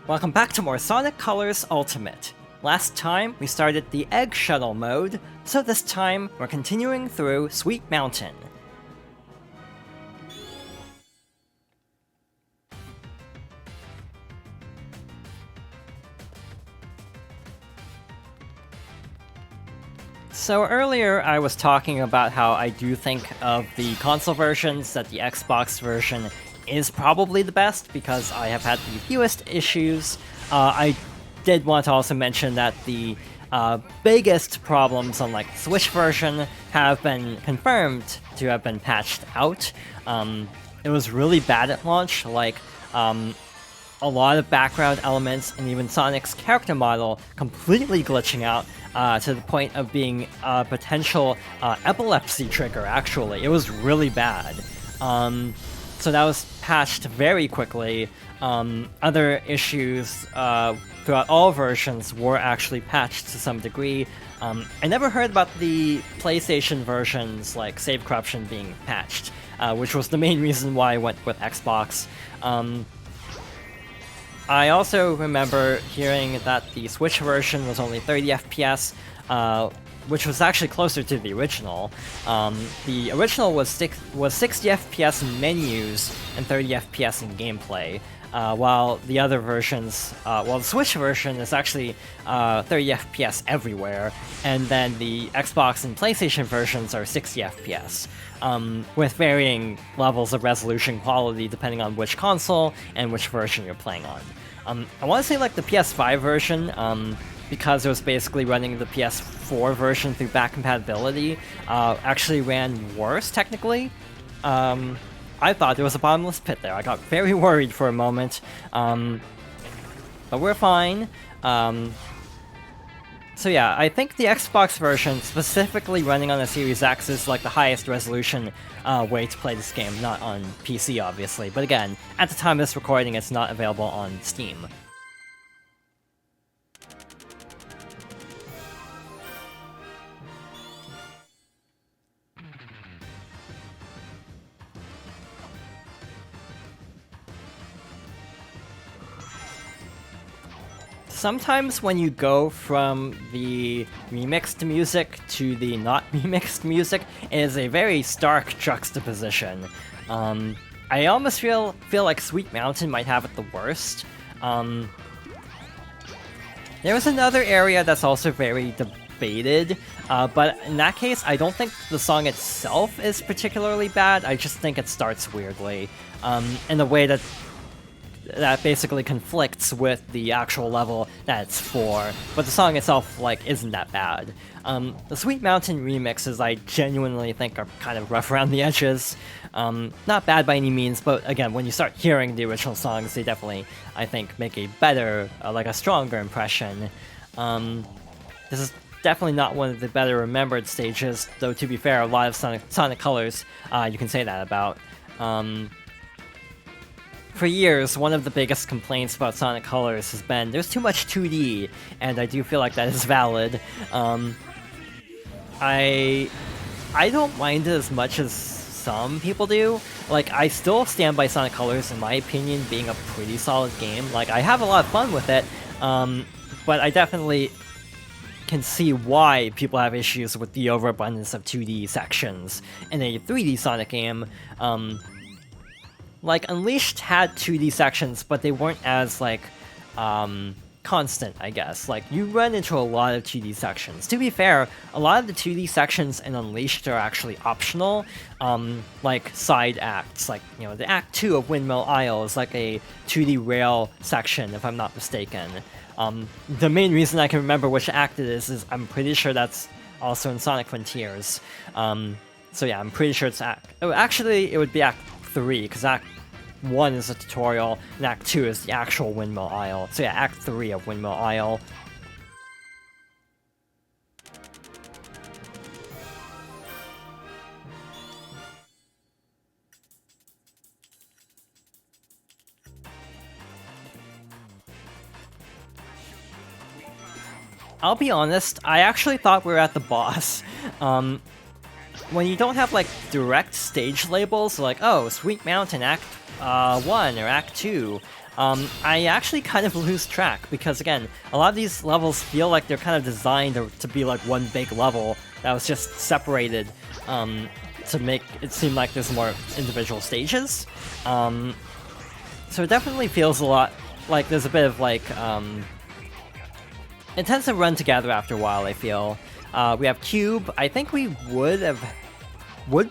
Welcome back to more Sonic Colors Ultimate. Last time, we started the Egg Shuttle mode, so this time, we're continuing through Sweet Mountain. So earlier I was talking about how I do think of the console versions that the Xbox version is probably the best because I have had the fewest issues. I did want to also mention that the biggest problems on like the Switch version have been confirmed to have been patched out. It was really bad at launch, like a lot of background elements and even Sonic's character model completely glitching out to the point of being a potential epilepsy trigger, actually. It was really bad. So that was patched very quickly. Other issues throughout all versions were actually patched to some degree. I never heard about the PlayStation versions, like save corruption, being patched, which was the main reason why I went with Xbox. I also remember hearing that the Switch version was only 30 FPS, which was actually closer to the original. The original was 60 FPS in menus and 30 FPS in gameplay, while the other versions, the Switch version is actually 30 FPS everywhere, and then the Xbox and PlayStation versions are 60 FPS. With varying levels of resolution quality depending on which console and which version you're playing on. I want to say like the PS5 version, because it was basically running the PS4 version through back compatibility, actually ran worse technically. I thought there was a bottomless pit there. I got very worried for a moment, but we're fine. So yeah, I think the Xbox version, specifically running on the Series X, is like the highest resolution way to play this game, not on PC obviously, but again, at the time of this recording it's not available on Steam. Sometimes when you go from the remixed music to the not remixed music, it is a very stark juxtaposition. I almost feel like Sweet Mountain might have it the worst. There was another area that's also very debated, but in that case, I don't think the song itself is particularly bad, I just think it starts weirdly, in a way that basically conflicts with the actual level that it's for, but the song itself, like, isn't that bad. The Sweet Mountain remixes I genuinely think are kind of rough around the edges. Not bad by any means, but again, when you start hearing the original songs, they definitely, I think, make a better, like a stronger impression. This is definitely not one of the better remembered stages, though to be fair, a lot of Sonic Colors you can say that about. For years, one of the biggest complaints about Sonic Colors has been there's too much 2D, and I do feel like that is valid. I don't mind it as much as some people do. Like, I still stand by Sonic Colors, in my opinion, being a pretty solid game. Like, I have a lot of fun with it, but I definitely can see why people have issues with the overabundance of 2D sections in a 3D Sonic game. Like, Unleashed had 2D sections, but they weren't as, like, constant, I guess. Like, you run into a lot of 2D sections. To be fair, a lot of the 2D sections in Unleashed are actually optional, like side acts. Like, you know, the Act 2 of Windmill Isle is like a 2D rail section, if I'm not mistaken. The main reason I can remember which act it is I'm pretty sure that's also in Sonic Frontiers. So yeah, I'm pretty sure it's actually, it would be Act 3, because Act 1 is a tutorial, and Act 2 is the actual Windmill Isle. So yeah, Act 3 of Windmill Isle. I'll be honest, I actually thought we were at the boss. When you don't have, like, direct stage labels, like, oh, Sweet Mountain Act 1 or Act 2, I actually kind of lose track because, again, a lot of these levels feel like they're kind of designed to be like one big level that was just separated to make it seem like there's more individual stages. So it definitely feels a lot like there's a bit of like it tends to run together after a while, I feel. We have Cube. I think we would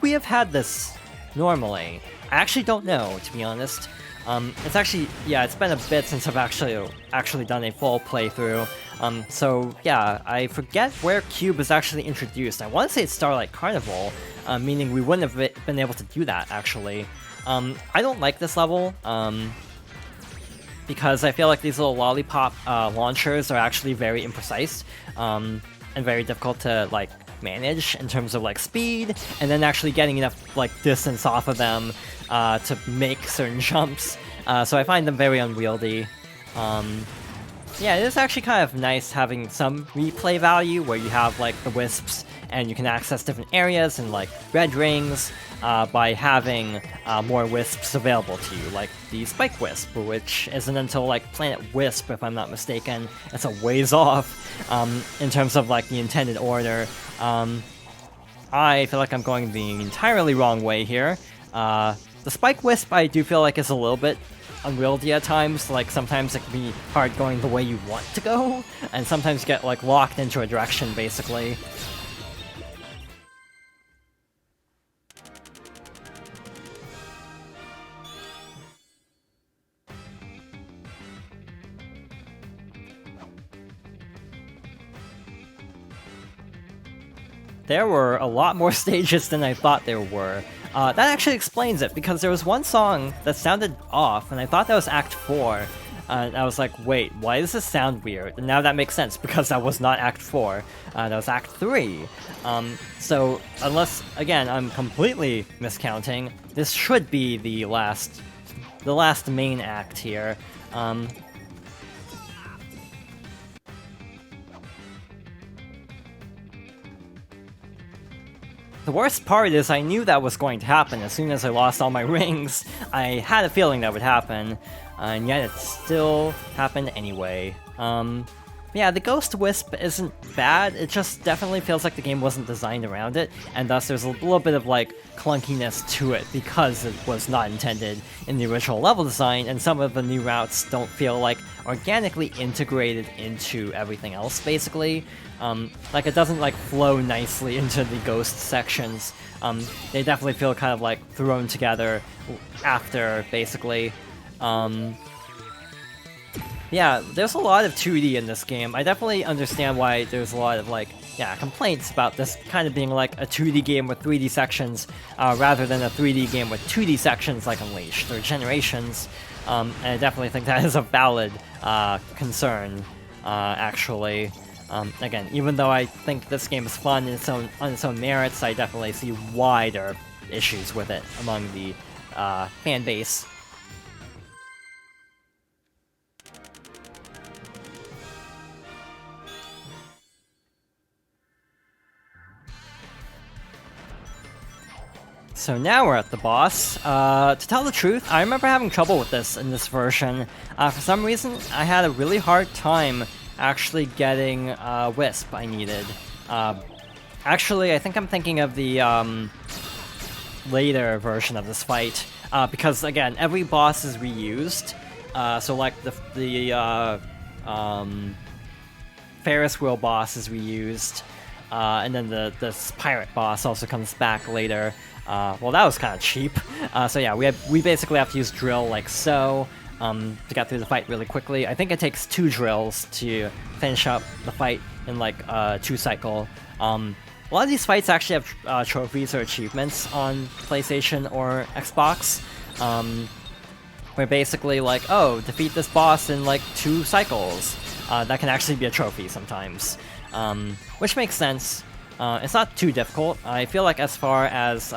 we have had this normally? I actually don't know, to be honest. It's actually, yeah, it's been a bit since I've actually done a full playthrough. So yeah, I forget where Cube is actually introduced. I want to say it's Starlight Carnival, meaning we wouldn't have been able to do that, actually. I don't like this level, because I feel like these little lollipop launchers are actually very imprecise, and very difficult to, like, manage in terms of, like, speed, and then actually getting enough, like, distance off of them to make certain jumps. So I find them very unwieldy. Yeah, it is actually kind of nice having some replay value where you have, like, the wisps and you can access different areas and, like, red rings by having more wisps available to you, like the Spike Wisp, which isn't until, like, Planet Wisp, if I'm not mistaken. It's a ways off in terms of, like, the intended order. I feel like I'm going the entirely wrong way here. The Spike Wisp I do feel like is a little bit unwieldy at times, like sometimes it can be hard going the way you want to go, and sometimes you get, like, locked into a direction, basically. There were a lot more stages than I thought there were. That actually explains it, because there was one song that sounded off, and I thought that was Act 4. And I was like, wait, why does this sound weird? And now that makes sense, because that was not Act 4, that was Act 3. So, unless, again, I'm completely miscounting, this should be the last main act here. The worst part is I knew that was going to happen as soon as I lost all my rings. I had a feeling that would happen, and yet it still happened anyway. Yeah, the Ghost Wisp isn't bad, it just definitely feels like the game wasn't designed around it, and thus there's a little bit of, like, clunkiness to it because it was not intended in the original level design, and some of the new routes don't feel, like, organically integrated into everything else, basically. Like, it doesn't, like, flow nicely into the ghost sections. They definitely feel kind of, like, thrown together after, basically. Yeah, there's a lot of 2D in this game. I definitely understand why there's a lot of, like, yeah, complaints about this kind of being like a 2D game with 3D sections, rather than a 3D game with 2D sections like Unleashed or Generations. And I definitely think that is a valid concern, actually. Again, even though I think this game is fun on its own merits, I definitely see why there are issues with it among the fan base. So now we're at the boss. To tell the truth, I remember having trouble with this in this version. For some reason, I had a really hard time actually getting Wisp I needed. Actually, I think I'm thinking of the later version of this fight, because again, every boss is reused. So like the Ferris wheel boss is reused, and then the pirate boss also comes back later. Well, that was kind of cheap. So yeah, we basically have to use drill like so to get through the fight really quickly. I think it takes 2 drills to finish up the fight in like 2 cycle. A lot of these fights actually have trophies or achievements on PlayStation or Xbox. Where basically like, oh, defeat this boss in like 2 cycles. That can actually be a trophy sometimes, which makes sense. It's not too difficult. I feel like as far as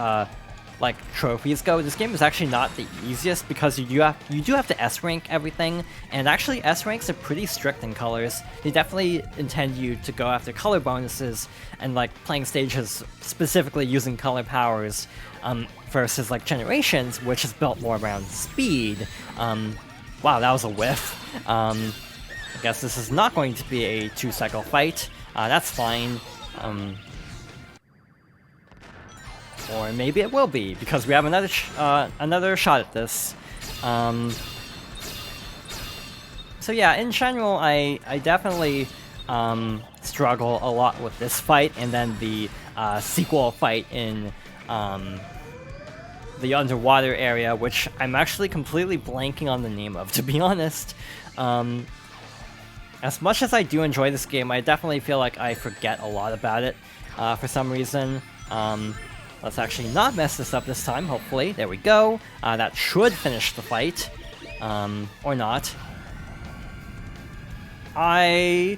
like trophies go, this game is actually not the easiest because you do have to S rank everything, and actually S ranks are pretty strict in colors. They definitely intend you to go after color bonuses and like playing stages specifically using color powers, versus like Generations, which is built more around speed. Wow, that was a whiff. I guess this is not going to be a 2-cycle fight. That's fine. Or maybe it will be, because we have another shot at this. So yeah, in general, I definitely struggle a lot with this fight, and then the sequel fight in the underwater area, which I'm actually completely blanking on the name of, to be honest. As much as I do enjoy this game, I definitely feel like I forget a lot about it for some reason. Let's actually not mess this up this time, hopefully. There we go. That should finish the fight. Or not. I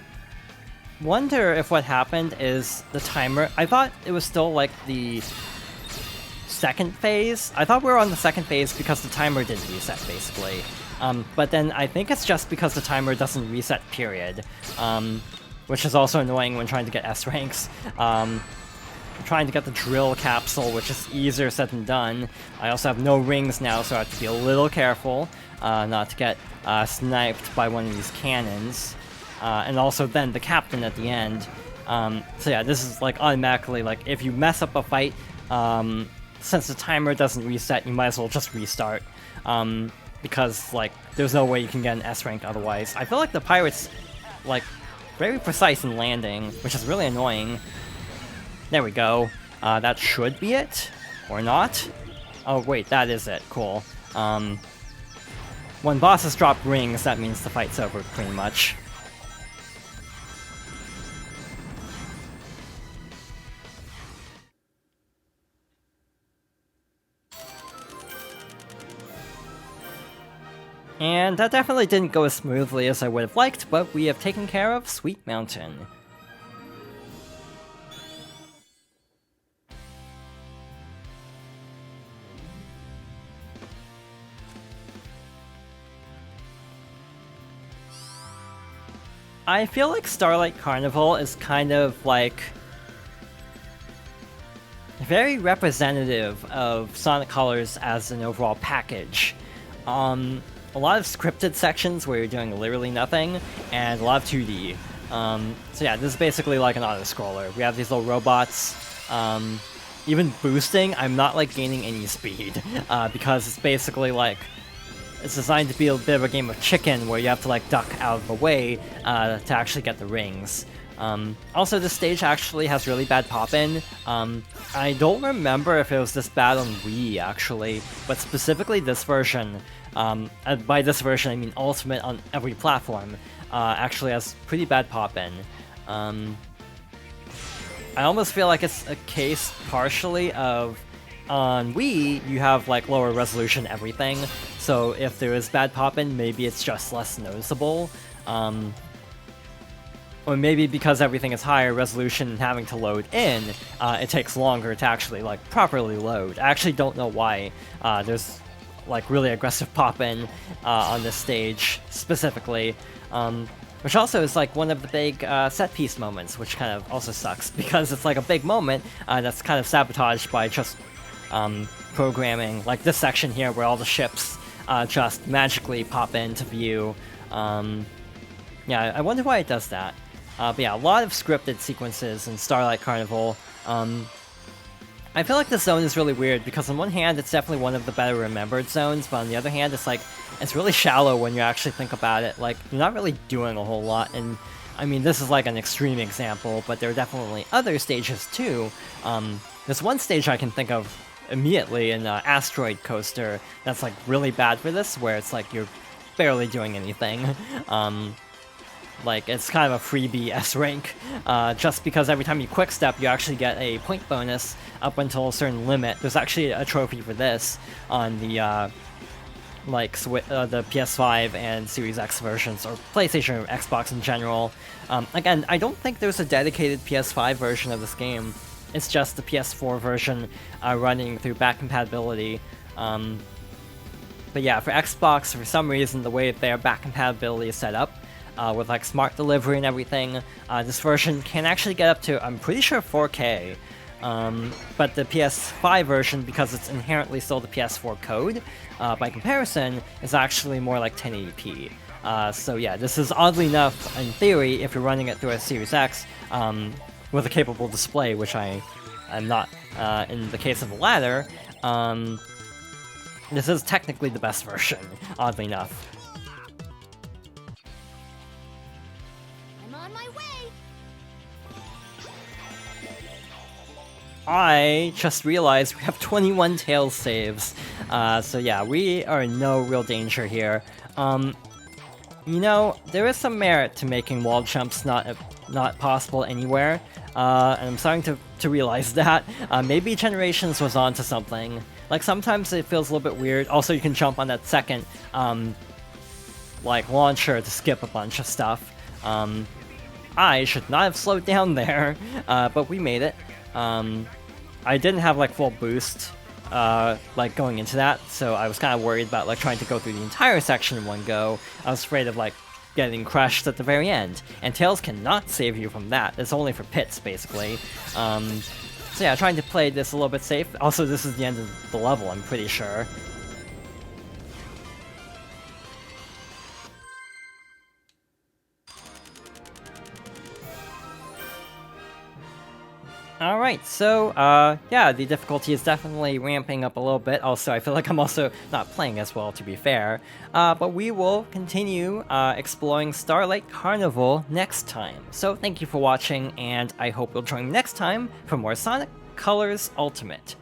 wonder if what happened is the timer... I thought it was still like the second phase. I thought we were on the second phase because the timer didn't reset, basically. But then I think it's just because the timer doesn't reset, period. Which is also annoying when trying to get S ranks. I'm trying to get the drill capsule, which is easier said than done. I also have no rings now, so I have to be a little careful not to get sniped by one of these cannons. And also then the captain at the end. So yeah, this is like automatically, like, if you mess up a fight, since the timer doesn't reset, you might as well just restart. Because, like, there's no way you can get an S rank otherwise. I feel like the pirates, like, very precise in landing, which is really annoying. There we go. That should be it. Or not. Oh wait, that is it. Cool. When bosses drop rings, that means the fight's over, pretty much. And that definitely didn't go as smoothly as I would have liked, but we have taken care of Sweet Mountain. I feel like Starlight Carnival is kind of like very representative of Sonic Colors as an overall package. A lot of scripted sections where you're doing literally nothing, and a lot of 2D. So yeah, this is basically like an auto-scroller. We have these little robots. Even boosting, I'm not like gaining any speed, because it's basically like, it's designed to be a bit of a game of chicken where you have to like duck out of the way to actually get the rings. Also, this stage actually has really bad pop-in. I don't remember if it was this bad on Wii, actually, but specifically this version, by this version I mean Ultimate on every platform, actually has pretty bad pop-in. I almost feel like it's a case partially of, on Wii, you have like lower resolution everything, so if there is bad pop-in, maybe it's just less noticeable. Or maybe because everything is higher resolution and having to load in, it takes longer to actually like properly load. I actually don't know why there's like really aggressive pop-in on this stage specifically. Which also is like one of the big set-piece moments, which kind of also sucks, because it's like a big moment that's kind of sabotaged by just programming, like this section here where all the ships just magically pop into view. Yeah, I wonder why it does that. But yeah, a lot of scripted sequences in Starlight Carnival. I feel like this zone is really weird, because on one hand, it's definitely one of the better remembered zones, but on the other hand, it's like, it's really shallow when you actually think about it. Like, you're not really doing a whole lot, and I mean, this is like an extreme example, but there are definitely other stages too. There's one stage I can think of immediately in Asteroid Coaster that's like really bad for this, where it's like you're barely doing anything. Like, it's kind of a freebie S rank, just because every time you quick step, you actually get a point bonus up until a certain limit. There's actually a trophy for this on the the PS5 and Series X versions, or PlayStation or Xbox in general. Again, I don't think there's a dedicated PS5 version of this game. It's just the PS4 version running through back compatibility. But yeah, for Xbox, for some reason, the way their back compatibility is set up, with like smart delivery and everything, this version can actually get up to, I'm pretty sure, 4K. But the PS5 version, because it's inherently still the PS4 code, by comparison, is actually more like 1080p. So yeah, this is oddly enough, in theory, if you're running it through a Series X with a capable display, which I am not in the case of the latter, this is technically the best version, oddly enough. I'm on my way. I just realized we have 21 Tails saves, so yeah, we are in no real danger here. You know, there is some merit to making wall jumps not possible anywhere, and I'm starting to realize that. Maybe Generations was onto something. Like, sometimes it feels a little bit weird. Also, you can jump on that second, like, launcher to skip a bunch of stuff. I should not have slowed down there, but we made it. I didn't have, like, full boost, like, going into that, so I was kind of worried about, like, trying to go through the entire section in one go. I was afraid of, like, getting crushed at the very end, and Tails cannot save you from that. It's only for pits, basically. So yeah, trying to play this a little bit safe. Also, this is the end of the level, I'm pretty sure. Alright, so, yeah, the difficulty is definitely ramping up a little bit. Also, I feel like I'm also not playing as well, to be fair. But we will continue exploring Starlight Carnival next time. So, thank you for watching, and I hope you'll join me next time for more Sonic Colors Ultimate.